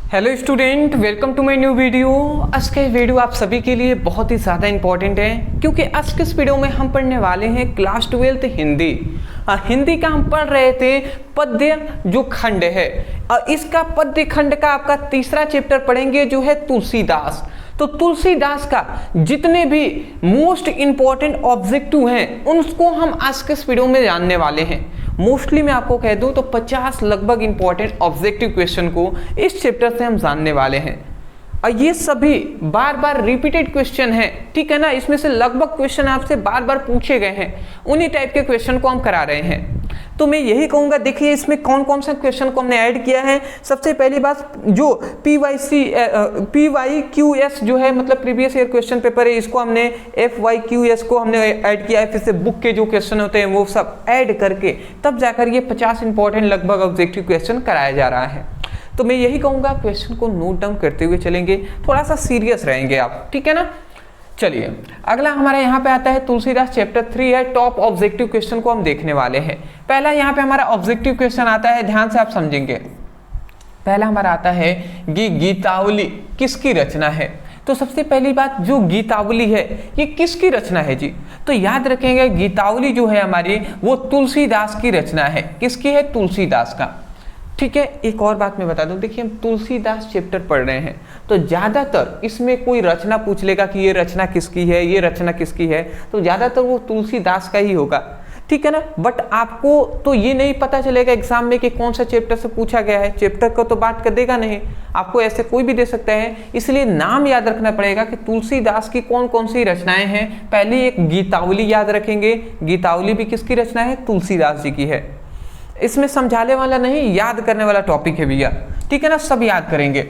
Hello student, welcome to my new video. आज का video आप सभी के लिए बहुत ही ज़्यादा इंपॉर्टेंट है क्योंकि आज के इस वीडियो में हम पढ़ने वाले हैं क्लास 12th हिंदी। हिंदी का हम पढ़ रहे थे पद्य जो खंड है, और इसका पद्य खंड का आपका तीसरा चैप्टर पढ़ेंगे जो है तुलसीदास। तो तुलसीदास का जितने भी मोस्ट इंपॉर्टेंट ऑब्जेक्टिव हैं उनको हम आज के इस वीडियो में जानने वाले हैं। मोस्टली मैं आपको कह दूं तो 50 लगभग इंपॉर्टेंट ऑब्जेक्टिव क्वेश्चन को इस चैप्टर से हम जानने वाले हैं, और ये सभी बार बार रिपीटेड क्वेश्चन हैं, ठीक है ना। इसमें से लगभग क्वेश्चन आपसे बार बार पूछे गए हैं, उन्हीं टाइप के क्वेश्चन को हम करा रहे हैं। तो मैं यही कहूँगा, देखिए इसमें कौन कौन सा क्वेश्चन को हमने ऐड किया है। सबसे पहली बात, जो PYQS जो है मतलब प्रीवियस ईयर क्वेश्चन पेपर है, इसको हमने FYQS को हमने ऐड किया है। फिर से बुक के जो क्वेश्चन होते हैं वो सब ऐड करके तब जाकर ये 50 इंपॉर्टेंट लगभग ऑब्जेक्टिव क्वेश्चन कराया जा रहा है। तो मैं यही कहूँगा क्वेश्चन को नोट डाउन करते हुए चलेंगे, थोड़ा सा सीरियस रहेंगे आप, ठीक है ना। चलिए अगला हमारे यहाँ पे आता है तुलसीदास चैप्टर 3 है, टॉप ऑब्जेक्टिव क्वेश्चन को हम देखने वाले हैं। पहला यहाँ पे हमारा ऑब्जेक्टिव क्वेश्चन आता है, ध्यान से आप समझेंगे। पहला हमारा आता है कि गीतावली किसकी रचना है। तो सबसे पहली बात, जो गीतावली है ये किसकी रचना है जी। तो याद रखेंगे गीतावली जो है हमारी वो तुलसीदास की रचना है। किसकी है? तुलसीदास का, ठीक है। एक और बात मैं बता दूं, देखिए हम तुलसीदास चैप्टर पढ़ रहे हैं तो ज़्यादातर इसमें कोई रचना पूछ लेगा कि ये रचना किसकी है, ये रचना किसकी है, तो ज़्यादातर वो तुलसीदास का ही होगा, ठीक है ना। बट आपको तो ये नहीं पता चलेगा एग्जाम में कि कौन सा चैप्टर से पूछा गया है। चैप्टर को तो बात कर देगा नहीं, आपको ऐसे कोई भी दे सकता है, इसलिए नाम याद रखना पड़ेगा कि तुलसीदास की कौन कौन सी रचनाएं हैं। पहले एक गीतावली याद रखेंगे, गीतावली भी किसकी रचना है? तुलसीदास जी की है। इसमें समझाने वाला नहीं, याद करने वाला टॉपिक है भैया, ठीक है ना, सब याद करेंगे।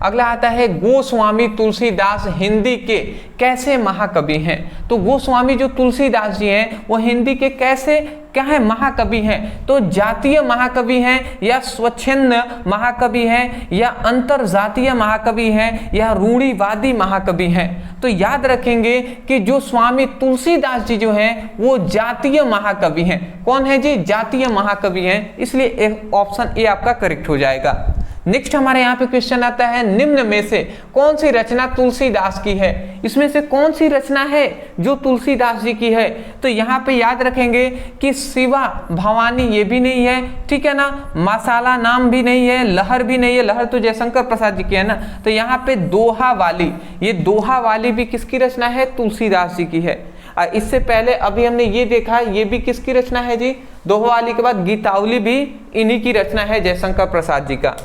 अगला आता है गोस्वामी तुलसीदास हिंदी के कैसे महाकवि हैं। तो गोस्वामी जो तुलसीदास जी हैं वो हिंदी के कैसे क्या है? महाकवि हैं। तो जातीय महाकवि हैं या स्वच्छंद महाकवि हैं या अंतरजातीय महाकवि हैं या रूढ़िवादी महाकवि हैं। तो याद रखेंगे कि जो स्वामी तुलसीदास जी जो हैं वो जातीय महाकवि हैं। कौन है जी? जातीय महाकवि हैं, इसलिए ऑप्शन ए आपका करेक्ट हो जाएगा। नेक्स्ट हमारे यहाँ पे क्वेश्चन आता है, निम्न में से कौन सी रचना तुलसीदास की है। इसमें से कौन सी रचना है जो तुलसीदास जी की है। तो यहाँ पे याद रखेंगे कि शिवा भवानी ये भी नहीं है, ठीक है ना, मसाला नाम भी नहीं है, लहर भी नहीं है, लहर तो जयशंकर प्रसाद जी की है ना। तो यहाँ पे दोहा वाली, ये दोहा वाली भी किसकी रचना है? तुलसीदास जी की है। और इससे पहले अभी हमने ये देखा, ये भी किसकी रचना है जी? दोहा वाली के बाद गीतावली भी इन्हीं की रचना है, जयशंकर प्रसाद जी का,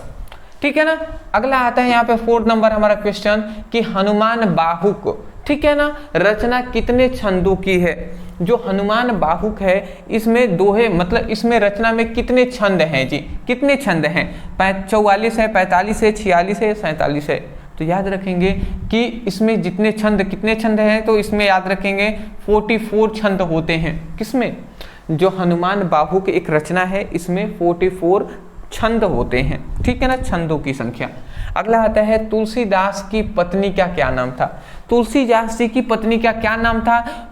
ठीक है ना। अगला आता है यहाँ पे 4 नंबर हमारा क्वेश्चन कि हनुमान बाहुक, ठीक है ना, रचना कितने छंदों की है। जो हनुमान बाहुक है इसमें दोहे मतलब इसमें रचना में कितने छंद हैं जी, कितने छंद हैं? 44 है, 45 है, 46 है, 47 है। तो याद रखेंगे कि इसमें जितने छंद, कितने छंद हैं, तो इसमें याद रखेंगे 44 छंद होते हैं। किसमें? जो हनुमान बाहुक एक रचना है इसमें 44 छंद होते हैं, ठीक है ना, छंदों की संख्या। अगला आता है तुलसीदास की पत्नी का क्या नाम था। तुलसीदास जी की पत्नी का क्या नाम था?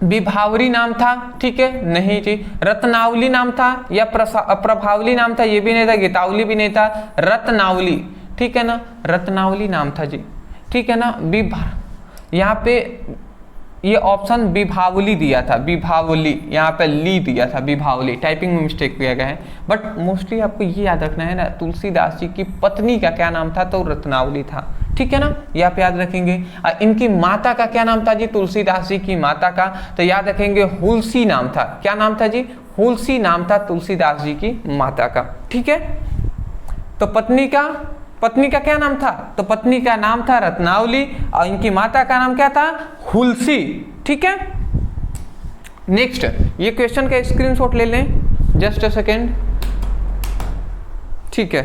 विभावरी नाम था, ठीक है, नहीं जी। रत्नावली नाम था या प्रभावली नाम था, ये भी नहीं था, गीतावली भी नहीं था, रत्नावली, ठीक है ना, रत्नावली नाम था जी, ठीक है ना। यहाँ पे ये ऑप्शन विभावली दिया था, विभावली, यहाँ पे ली दिया था, विभावली, टाइपिंग में मिस्टेक किया गया है। बट मोस्टली आपको ये याद रखना है ना, तुलसीदास जी की पत्नी का क्या नाम था? तो रत्नावली था, ठीक है ना, यहाँ पे याद रखेंगे। इनकी माता का क्या नाम था जी? तुलसीदास जी की माता का, तो याद रखेंगे हुलसी नाम था। क्या नाम था जी? हुलसी नाम था तुलसीदास जी की माता का, ठीक है। तो पत्नी का क्या नाम था? तो पत्नी का नाम था रत्नावली और इनकी माता का नाम क्या था? हुलसी, ठीक है। नेक्स्ट ये क्वेश्चन का स्क्रीनशॉट ले लें, जस्ट अ सेकेंड, ठीक है।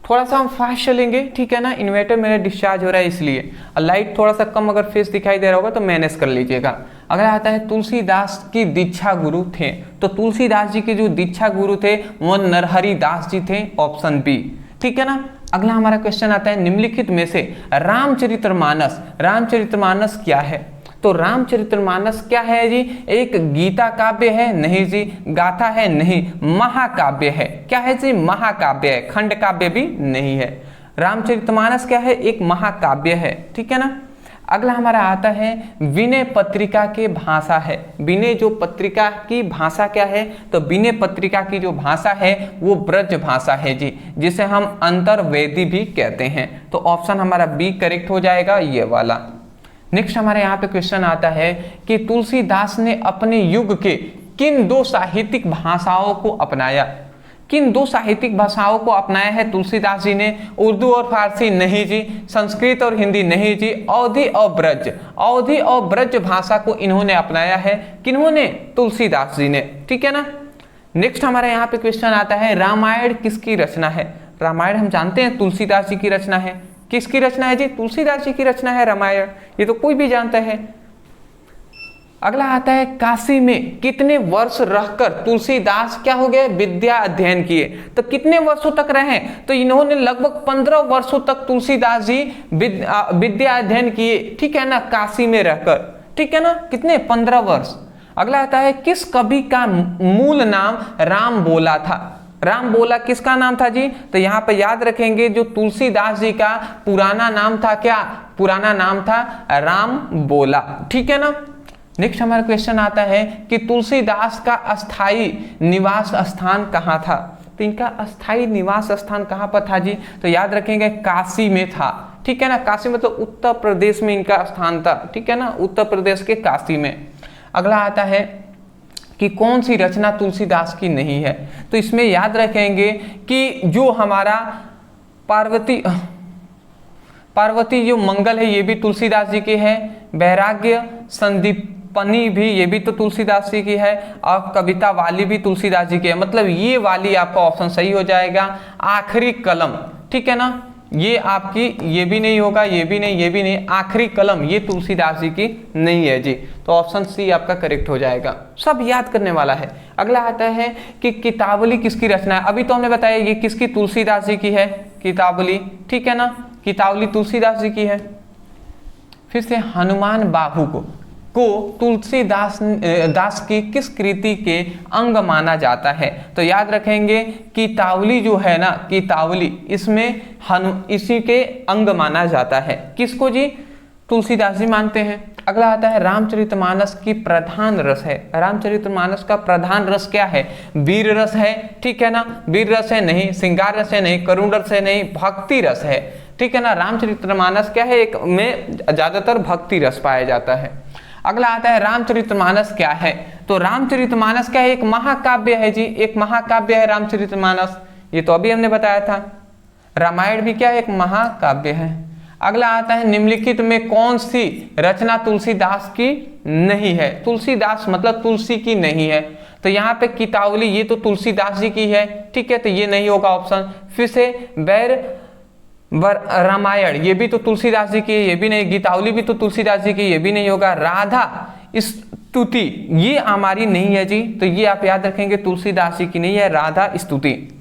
थोड़ा सा हम फास्ट चलेंगे, ठीक है ना, इन्वर्टर मेरा डिस्चार्ज हो रहा है इसलिए, और लाइट थोड़ा सा कम अगर फेस दिखाई दे रहा होगा तो मैनेज कर लीजिएगा। अगर आता है तुलसीदास की दीक्षा गुरु थे। तो तुलसीदास जी के जो दीक्षा गुरु थे वो नरहरि दास जी थे, ऑप्शन बी, ठीक है ना। अगला हमारा क्वेश्चन आता है, निम्नलिखित में से रामचरितमानस क्या है। तो रामचरितमानस क्या है जी, एक गीता काव्य है? नहीं जी। गाथा है? नहीं। महाकाव्य है। क्या है जी, महाकाव्य है, खंड काव्य भी नहीं है। रामचरितमानस क्या है, एक महाकाव्य है, ठीक है ना। अगला हमारा आता है विनय पत्रिका के भाषा है। विनय जो पत्रिका की भाषा क्या है, तो विनय पत्रिका की जो भाषा है वो ब्रज भाषा है जी, जिसे हम अंतर्वेदी भी कहते हैं। तो ऑप्शन हमारा बी करेक्ट हो जाएगा, ये वाला। नेक्स्ट हमारे यहाँ पे क्वेश्चन आता है कि तुलसीदास ने अपने युग के किन दो साहित्यिक भाषाओं को अपनाया? किन दो साहित्यिक भाषाओं को अपनाया है तुलसीदास जी ने? उर्दू और फारसी? नहीं जी। संस्कृत और हिंदी? नहीं जी। अवधी और ब्रज? अवधी और ब्रज भाषा को इन्होंने अपनाया है। किन्होंने? तुलसीदास जी ने, ठीक है ना। नेक्स्ट हमारे यहाँ पे क्वेश्चन आता है रामायण किसकी रचना है? रामायण हम जानते हैं तुलसीदास जी की रचना है। किसकी रचना है जी? तुलसीदास जी की रचना है रामायण, ये तो कोई भी जानता है। अगला आता है काशी में कितने वर्ष रहकर तुलसीदास क्या हो गए, विद्या अध्ययन किए? तो कितने वर्षों तक रहे? तो इन्होंने लगभग 15 वर्षों तक तुलसीदास जी विद्या अध्ययन किए, ठीक है ना, काशी में रहकर, ठीक है ना। कितने? 15 वर्ष। अगला आता है किस कवि का मूल नाम राम बोला था? राम बोला किसका नाम था जी? तो यहाँ पे याद रखेंगे जो तुलसीदास जी का पुराना नाम था, क्या पुराना नाम था? राम बोला, ठीक है ना। नेक्स्ट हमारा क्वेश्चन आता है कि तुलसीदास का अस्थाई निवास स्थान कहाँ था? तो इनका अस्थाई निवास स्थान कहाँ पर था जी? तो याद रखेंगे काशी में था, ठीक है ना। काशी मतलब उत्तर प्रदेश में इनका स्थान था, ठीक है ना, उत्तर प्रदेश के काशी में। अगला आता है कि कौन सी रचना तुलसीदास की नहीं है? तो इसमें याद रखेंगे कि जो हमारा पार्वती जो मंगल है ये भी तुलसीदास जी की है। वैराग्य संदीपनी भी ये भी तो तुलसीदास जी की है, और कविता वाली भी तुलसीदास जी की है। मतलब ये वाली आपका ऑप्शन सही हो जाएगा। आखिरी कलम, ठीक है ना, ये आपकी ये भी नहीं होगा, ये भी नहीं, ये भी नहीं। आखिरी कलम ये तुलसीदास जी की नहीं है जी। तो ऑप्शन सी आपका करेक्ट हो जाएगा। सब याद करने वाला है। अगला आता है कि कितावली किसकी रचना है? अभी तो हमने बताया ये किसकी, तुलसीदास जी की है कितावली, ठीक है ना, कितावली तुलसीदास जी की है। फिर से हनुमान बाहु को तुलसीदास दास की किस कृति के अंग माना जाता है? तो याद रखेंगे कितावली जो है ना, कितावली इसमें इसी के अंग माना जाता है। किसको जी? तुलसीदास जी मानते हैं। अगला आता है रामचरितमानस की प्रधान रस है। रामचरितमानस का प्रधान रस क्या है? वीर रस है, ठीक है ना, वीर रस है नहीं, श्रृंगार रस है नहीं, करुण रस है नहीं, भक्ति रस है, ठीक है ना। रामचरितमानस क्या है, एक में ज्यादातर भक्ति रस पाया जाता है। अगला आता है रामचरितमानस क्या है? तो रामचरितमानस क्या है? एक महाकाव्य है जी, एक महाकाव्य है रामचरितमानस, ये तो अभी हमने बताया था। रामायण भी क्या है, एक महाकाव्य है। अगला आता है निम्नलिखित में कौन सी रचना तुलसीदास की नहीं है? तुलसीदास मतलब तुलसी की नहीं है। तो यहाँ पे कितावली ये तो तुलसीदास जी की है, ठीक है, तो ये नहीं होगा ऑप्शन। फिर से रामायण ये भी तो तुलसीदास जी की है, ये भी नहीं। गीतावली भी तो तुलसीदास जी की, ये भी नहीं होगा। राधा स्तुति ये हमारी नहीं है जी, तो ये आप याद रखेंगे तुलसीदास जी की नहीं है, राधा स्तुति।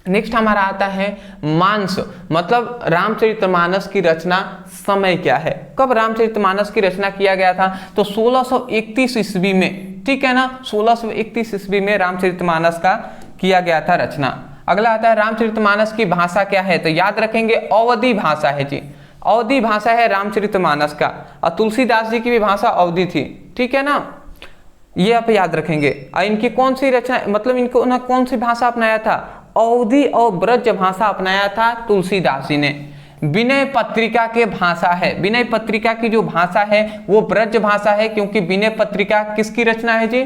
नेक्स्ट हमारा आता है मानस, मतलब रामचरितमानस की रचना समय क्या है? कब रामचरितमानस की रचना किया गया था? तो 1631 ईस्वी में, ठीक है ना, 1631 ईस्वी में रामचरितमानस का किया गया था रचना। अगला आता है रामचरितमानस की भाषा क्या है? तो याद रखेंगे अवधी भाषा है जी, अवधी भाषा है रामचरितमानस का, और तुलसीदास जी की भी भाषा अवधी थी, ठीक है ना, ये आप याद रखेंगे। और इनकी कौन सी रचना, मतलब इनको ना कौन सी भाषा अपनाया था? अवधी और ब्रज भाषा अपनाया था तुलसीदास जी ने। विनय पत्रिका के भाषा है, विनय पत्रिका की जो भाषा है वो ब्रज भाषा है, क्योंकि विनय पत्रिका किसकी रचना है जी?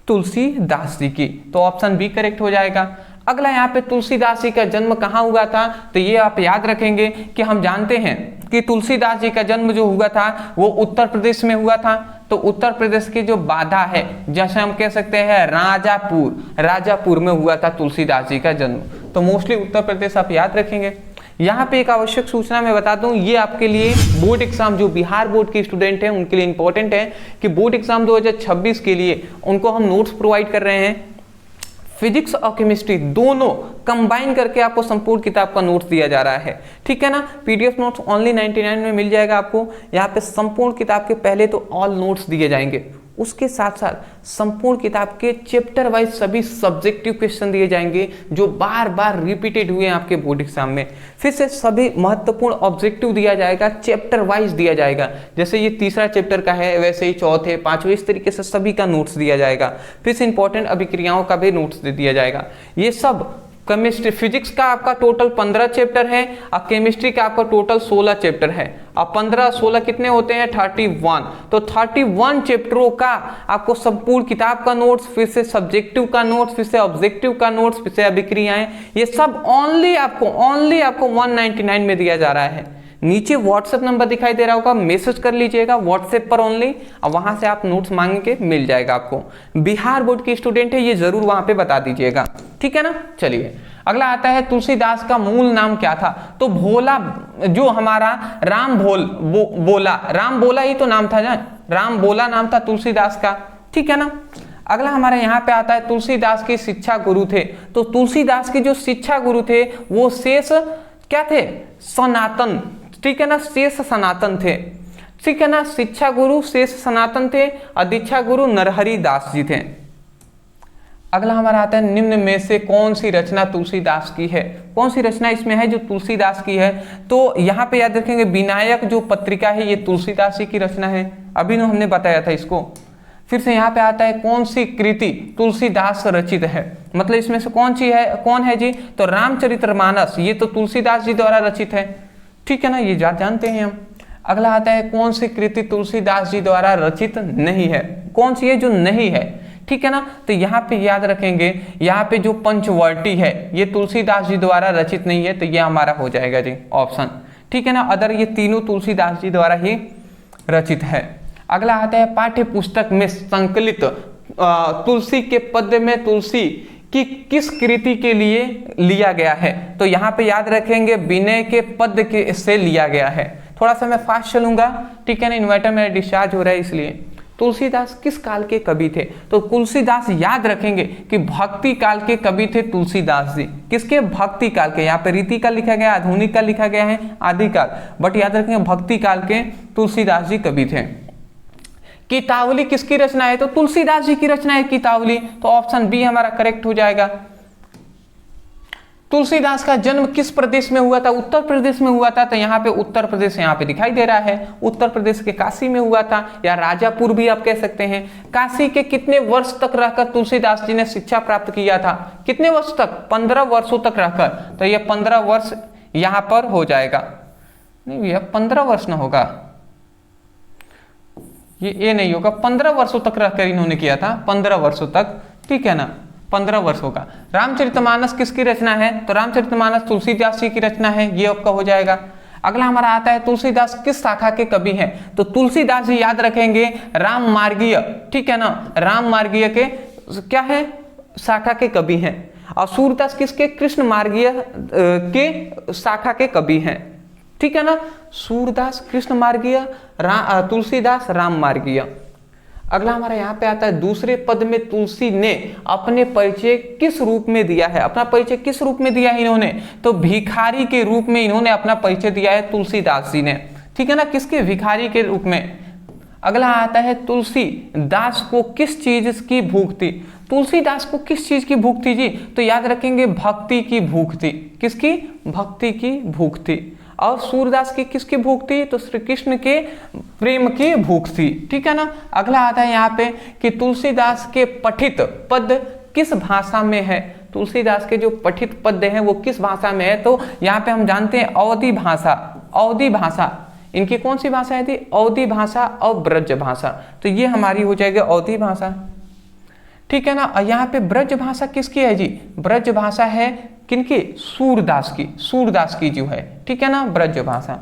तुलसीदास जी की। तो ऑप्शन बी करेक्ट हो जाएगा। अगला यहाँ पे तुलसीदास जी का जन्म कहाँ हुआ था? तो ये आप याद रखेंगे कि हम जानते हैं कि तुलसीदास जी का जन्म जो हुआ था वो उत्तर प्रदेश में हुआ था। तो उत्तर प्रदेश की जो बाधा है, जैसे हम कह सकते हैं राजापुर में हुआ था तुलसीदास जी का जन्म। तो मोस्टली उत्तर प्रदेश आप याद रखेंगे। यहाँ पे एक आवश्यक सूचना मैं बता दूं, ये आपके लिए बोर्ड एग्जाम जो बिहार बोर्ड के स्टूडेंट हैं उनके लिए इंपॉर्टेंट है कि बोर्ड एग्जाम 2026 के लिए उनको हम नोट्स प्रोवाइड कर रहे हैं। फिजिक्स और केमिस्ट्री दोनों कंबाइन करके आपको संपूर्ण किताब का नोट्स दिया जा रहा है, ठीक है ना। पीडीएफ नोट्स ओनली 99 में मिल जाएगा आपको। यहाँ पे संपूर्ण किताब के पहले तो ऑल नोट्स दिए जाएंगे, उसके साथ साथ संपूर्ण किताब के चैप्टर वाइज सभी सब्जेक्टिव क्वेश्चन दिए जाएंगे जो बार बार रिपीटेड हुए हैं आपके बोर्ड एग्जाम में। फिर से सभी महत्वपूर्ण ऑब्जेक्टिव दिया जाएगा, चैप्टर वाइज दिया जाएगा। जैसे ये तीसरा चैप्टर का है वैसे ही चौथे पांचवें इस तरीके से सभी का नोट्स दिया जाएगा। फिर से इंपॉर्टेंट अभिक्रियाओं का भी नोट्स दे दिया जाएगा। ये सब केमिस्ट्री फिजिक्स का आपका टोटल 15 चैप्टर है और केमिस्ट्री का आपका टोटल 16 चैप्टर है। अब 15 16 कितने होते हैं 31। तो 31 चैप्टरों का आपको संपूर्ण किताब का नोट्स, फिर से सब्जेक्टिव का नोट्स, फिर से ऑब्जेक्टिव का नोट्स, फिर से अभिक्रियाएं, ये सब ओनली आपको 199 में दिया जा रहा है। नीचे व्हाट्सएप नंबर दिखाई दे रहा होगा, मैसेज कर लीजिएगा व्हाट्सएप पर ओनली, और वहां से आप नोट्स मांग के मिल जाएगा आपको। बिहार बोर्ड के स्टूडेंट है ये जरूर वहां पे बता दीजिएगा, ठीक है ना। चलिए अगला आता है तुलसीदास का मूल नाम क्या था। तो भोला जो हमारा राम बोला ही तो नाम था ना, राम बोला नाम था तुलसीदास का, ठीक है ना। अगला हमारे यहाँ पे आता है तुलसीदास के शिक्षा गुरु थे। तो तुलसीदास के जो शिक्षा गुरु थे वो शेष क्या थे, सनातन, ठीक है ना, शेष सनातन थे, ठीक है ना। शिक्षा गुरु शेष सनातन थे, दीक्षा गुरु नरहरि दास जी थे। अगला हमारा आता है निम्न में से कौन सी रचना तुलसीदास की है। कौन सी रचना इसमें है जो तुलसीदास की है। तो यहाँ पे याद रखेंगे विनायक जो पत्रिका है ये तुलसीदास जी की रचना है, अभी ना हमने बताया था इसको। फिर से यहाँ पे आता है कौन सी कृति तुलसीदास रचित है, मतलब इसमें से कौन है जी। तो रामचरितमानस ये तो तुलसीदास जी द्वारा रचित है, ठीक है ना, ये जानते हैं हम। अगला आता है कौन सी कृति तुलसीदास जी द्वारा रचित नहीं है, कौन सी है जो नहीं है, ठीक है ना। तो यहाँ पे याद रखेंगे, यहाँ पे जो पंचवर्ती है ये तुलसीदास जी द्वारा रचित नहीं है, तो ये हमारा हो जाएगा जी ऑप्शन, ठीक है ना। अदर ये तीनों तुलसीदास जी द्वारा ही रचित है। अगला आता है पाठ्य पुस्तक में संकलित तुलसी के पद्य में तुलसी कि किस कृति के लिए लिया गया है। तो यहाँ पे याद रखेंगे विनय के पद्य के से लिया गया है। थोड़ा सा मैं फास्ट चलूंगा, ठीक है ना, इन्वर्टर मेरा डिस्चार्ज हो रहा है इसलिए। तुलसीदास किस काल के कवि थे। तो तुलसीदास याद रखेंगे कि भक्ति काल के कवि थे तुलसीदास जी। किसके, भक्ति काल के। यहाँ पे रीति काल लिखा गया, आधुनिक काल लिखा गया है, आदिकाल, बट याद रखेंगे भक्ति काल के तुलसीदास जी कवि थे। कितावली किसकी रचना है। तो तुलसीदास जी की रचना है कितावली, तो ऑप्शन बी हमारा करेक्ट हो जाएगा। तुलसीदास का जन्म किस प्रदेश में हुआ था। उत्तर प्रदेश में हुआ था, तो यहाँ पे उत्तर प्रदेश यहाँ पे दिखाई दे रहा है, उत्तर प्रदेश के काशी में हुआ था, या राजापुर भी आप कह सकते हैं। काशी के कितने वर्ष तक रहकर तुलसीदास जी ने शिक्षा प्राप्त किया था। कितने वर्ष तक, 15 वर्षों तक रहकर, तो ये 15 वर्ष यहाँ पर हो जाएगा। नहीं भैया 15 वर्ष ना होगा, ये नहीं होगा, 15 वर्षों तक रहकर इन्होंने किया था, 15 वर्षों तक, ठीक है ना, 15 वर्ष होगा। रामचरितमानस किसकी रचना है। तो रामचरितमानस तुलसीदास जी की रचना है, ये आपका हो जाएगा। अगला हमारा आता है तुलसीदास किस शाखा के कवि हैं। तो तुलसीदास जी याद रखेंगे राम मार्गीय, ठीक है ना, राम मार्गीय के क्या है, शाखा के कवि हैं। और सूरदास किसके, कृष्ण मार्गीय के शाखा के कवि हैं, ठीक है ना। सूरदास कृष्ण मार्गीय, तुलसीदास राम मार्गीय। अगला हमारा यहाँ पे आता है दूसरे पद में तुलसी ने अपने परिचय किस रूप में दिया है। अपना परिचय किस रूप में दिया है इन्होंने। तो भिखारी के रूप में इन्होंने अपना परिचय दिया है तुलसीदास जी ने, ठीक है ना, किसके, भिखारी के रूप में। अगला आता है तुलसीदास को किस चीज की भूख थी। तुलसीदास को किस चीज की भूख थी जी। तो याद रखेंगे भक्ति की भूख थी। किसकी, भक्ति की भूख थी। और सूरदास की किसकी भूख थी। तो श्री कृष्ण के प्रेम की भूख थी, ठीक है ना। अगला आता है यहाँ पे कि तुलसीदास के पठित पद किस भाषा में है। तुलसीदास के जो पठित पद्य हैं वो किस भाषा में है। तो यहाँ पे हम जानते हैं अवधी भाषा, अवधी भाषा इनकी कौन सी भाषा है थी, अवधी भाषा और ब्रज भाषा। तो ये हमारी हो जाएगी अवधी भाषा, ठीक है ना। और यहाँ पे ब्रज भाषा किसकी है जी, ब्रज भाषा है किनकी, सूरदास की, सूरदास की जो है, ठीक है ना, ब्रज भाषा।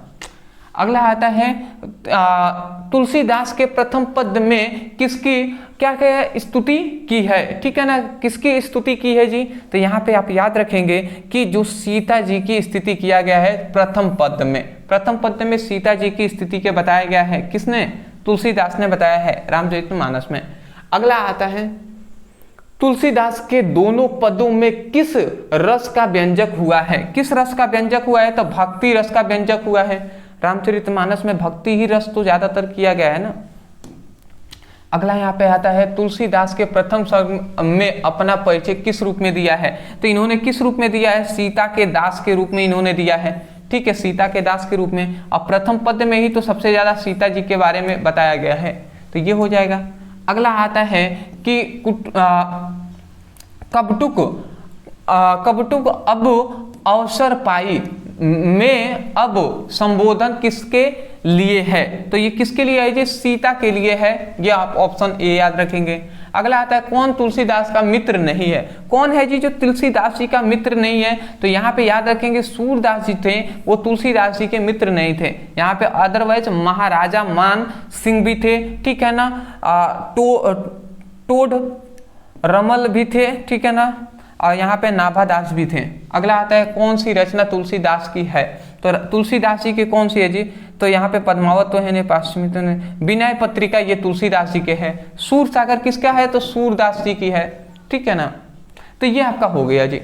अगला आता है तुलसीदास के प्रथम पद में किसकी क्या क्या स्तुति की है, ठीक है ना, किसकी स्तुति की है जी। तो यहाँ पे आप याद रखेंगे कि जो सीता जी की स्तुति किया गया है प्रथम पद में, प्रथम पद में सीता जी की स्तुति के बताया गया है, किसने, तुलसीदास ने बताया है रामचरितमानस में। अगला आता है तुलसीदास के दोनों पदों में किस रस का व्यंजक हुआ है? किस रस का व्यंजक हुआ है? तो भक्ति रस का व्यंजक हुआ है। रामचरितमानस में भक्ति ही रस तो ज्यादातर किया गया है ना। अगला यहाँ पे आता है तुलसीदास के प्रथम सर्ग में अपना परिचय किस रूप में दिया है? तो इन्होंने किस रूप में दिया है? सीता के दास के रूप में इन्होंने दिया है। ठीक है, सीता के दास के रूप में। और प्रथम पद में ही तो सबसे ज्यादा सीता जी के बारे में बताया गया है, तो ये हो जाएगा। अगला आता है कि कबटुक अब अवसर पाई में अब संबोधन किसके लिए है? तो ये किसके लिए है? ये सीता के लिए है। ये आप ऑप्शन ए याद रखेंगे। अगला आता है कौन तुलसीदास का मित्र नहीं है? कौन है जी जो तुलसीदास जी का मित्र नहीं है? तो यहाँ पे याद रखेंगे सूरदास जी थे, वो तुलसीदास जी के मित्र नहीं थे। यहाँ पे अदरवाइज महाराजा मान सिंह भी थे, ठीक है ना, टोड रमल भी थे, ठीक है ना, और यहाँ पे नाभादास भी थे। अगला आता है कौन सी रचना तुलसीदास की है? तो तुलसीदास जी की कौन सी है जी? तो यहाँ पे पद्मावत तो है नहीं, पाश्चिमी तो नहीं, विनय पत्रिका ये तुलसीदास जी के है। सूर सागर किसका है? तो सूरदास जी की है, ठीक है ना। तो ये आपका हो गया जी।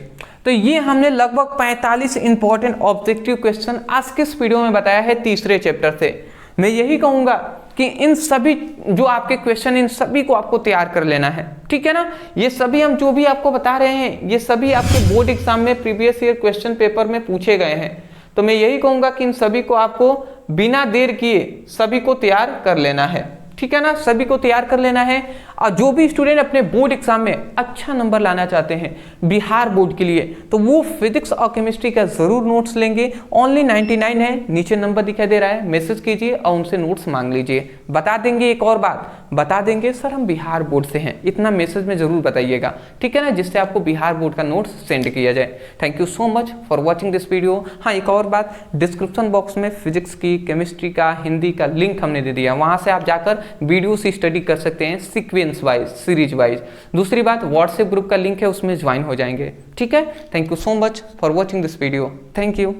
तो ये हमने लगभग 45 इंपॉर्टेंट ऑब्जेक्टिव क्वेश्चन आज के इस वीडियो में बताया है तीसरे चैप्टर से। मैं यही कहूंगा कि इन सभी जो आपके क्वेश्चन, इन सभी को आपको तैयार कर लेना है, ठीक है ना। ये सभी हम जो भी आपको बता रहे हैं, ये सभी आपके बोर्ड एग्जाम में प्रीवियस ईयर क्वेश्चन पेपर में पूछे गए हैं। तो मैं यही कहूंगा कि इन सभी को आपको बिना देर किए सभी को तैयार कर लेना है, ठीक है ना, सभी को तैयार कर लेना है। और जो भी स्टूडेंट अपने बोर्ड एग्जाम में अच्छा नंबर लाना चाहते हैं बिहार बोर्ड के लिए, तो वो फिजिक्स और केमिस्ट्री का जरूर नोट्स लेंगे। ओनली 99 है, नीचे नंबर दिखाई दे रहा है, मैसेज कीजिए और उनसे नोट्स मांग लीजिए। बता देंगे, एक और बात बता देंगे, सर हम बिहार बोर्ड से हैं, इतना मैसेज में जरूर बताइएगा, ठीक है ना, जिससे आपको बिहार बोर्ड का नोट्स सेंड किया जाए। Thank you so much for watching this video. हाँ, एक और बात, डिस्क्रिप्शन बॉक्स में फिजिक्स की, केमिस्ट्री का, हिंदी का लिंक हमने दे दिया, वहां से आप जाकर वीडियो से स्टडी कर सकते हैं सीक्वेंस वाइज, सीरीज वाइज। दूसरी बात, व्हाट्सएप ग्रुप का लिंक है, उसमें ज्वाइन हो जाएंगे, ठीक है। Thank you so much for watching this video. Thank you.